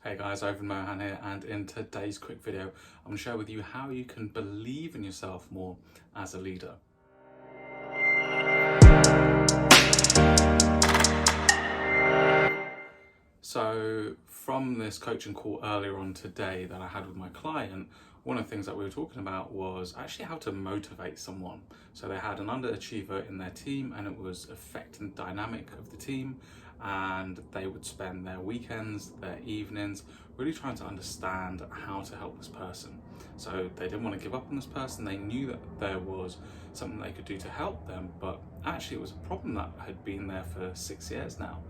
Hey guys, Ivan Mohan here, and in today's quick video, I'm going to share with you how you can believe in yourself more as a leader. So from this coaching call earlier on today that I had with my client, one of the things that we were talking about was actually how to motivate someone. So they had an underachiever in their team and it was affecting the dynamic of the team, and they would spend their weekends, their evenings, really trying to understand how to help this person. So they didn't want to give up on this person. They knew that there was something they could do to help them, but actually it was a problem that had been there for 6 years now.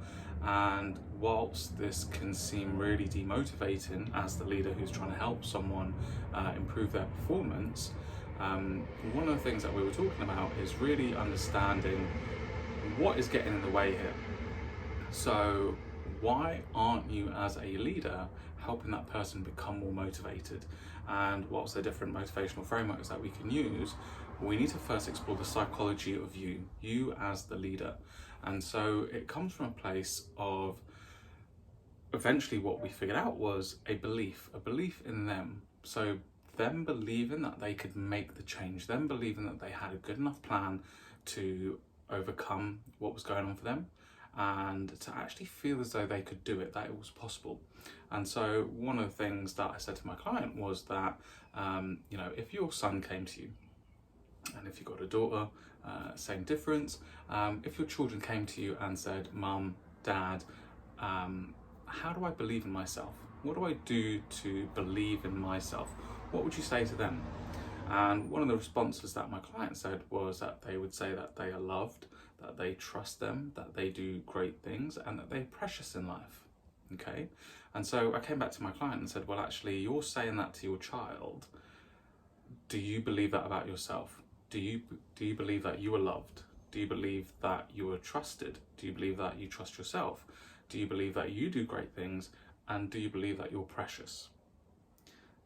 And whilst this can seem really demotivating as the leader who's trying to help someone improve their performance, one of the things that we were talking about is really understanding what is getting in the way here. So why aren't you as a leader helping that person become more motivated? And what's the different motivational frameworks that we can use? We need to first explore the psychology of you as the leader. And so it comes from a place of, eventually what we figured out was a belief in them. So them believing that they could make the change, them believing that they had a good enough plan to overcome what was going on for them, and to actually feel as though they could do it, that it was possible. And so one of the things that I said to my client was that, if your son came to you, and if you've got a daughter, same difference. If your children came to you and said, Mum, Dad, how do I believe in myself? What do I do to believe in myself? What would you say to them? And one of the responses that my client said was that they would say that they are loved, that they trust them, that they do great things, and that they're precious in life. Okay? And so I came back to my client and said, well, actually, you're saying that to your child. Do you believe that about yourself? Do you believe that you are loved? Do you believe that you are trusted? Do you believe that you trust yourself? Do you believe that you do great things? And do you believe that you're precious?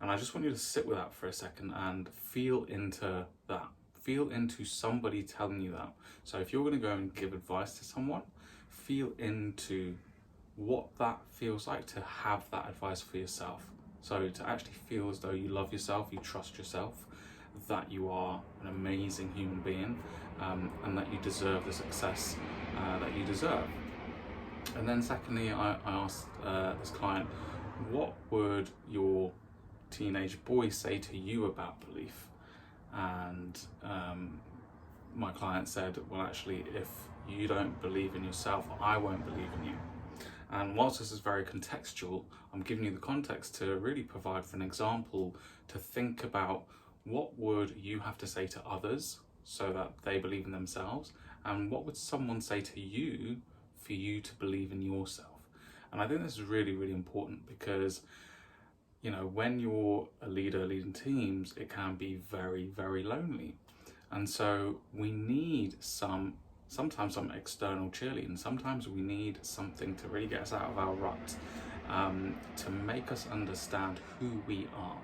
And I just want you to sit with that for a second and feel into that. Feel into somebody telling you that. So if you're going to go and give advice to someone, feel into what that feels like to have that advice for yourself. So to actually feel as though you love yourself, you trust yourself, that you are an amazing human being, and that you deserve the success that you deserve. And then secondly, I asked this client, what would your teenage boy say to you about belief? And my client said, well, actually, if you don't believe in yourself, I won't believe in you. And whilst this is very contextual, I'm giving you the context to really provide for an example to think about what would you have to say to others so that they believe in themselves, and what would someone say to you for you to believe in yourself. And I think this is really, really important because, when you're a leader leading teams, it can be very, very lonely. And so we need sometimes some external cheerleading. Sometimes we need something to really get us out of our rut, to make us understand who we are.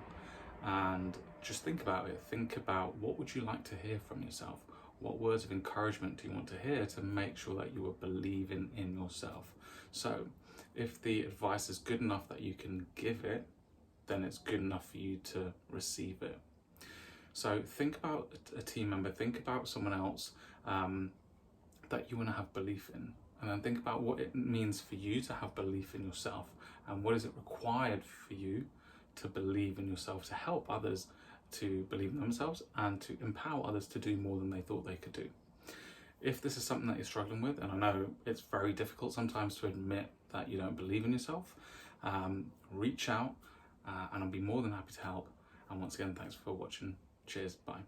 And just think about it. Think about, what would you like to hear from yourself? What words of encouragement do you want to hear to make sure that you are believing in yourself? So if the advice is good enough that you can give it, then it's good enough for you to receive it. So think about a team member, think about someone else that you want to have belief in, and then think about what it means for you to have belief in yourself, and what is it required for you to believe in yourself, to help others to believe in themselves and to empower others to do more than they thought they could do. If this is something that you're struggling with, and I know it's very difficult sometimes to admit that you don't believe in yourself, reach out and I'll be more than happy to help. And once again, thanks for watching. Cheers, bye.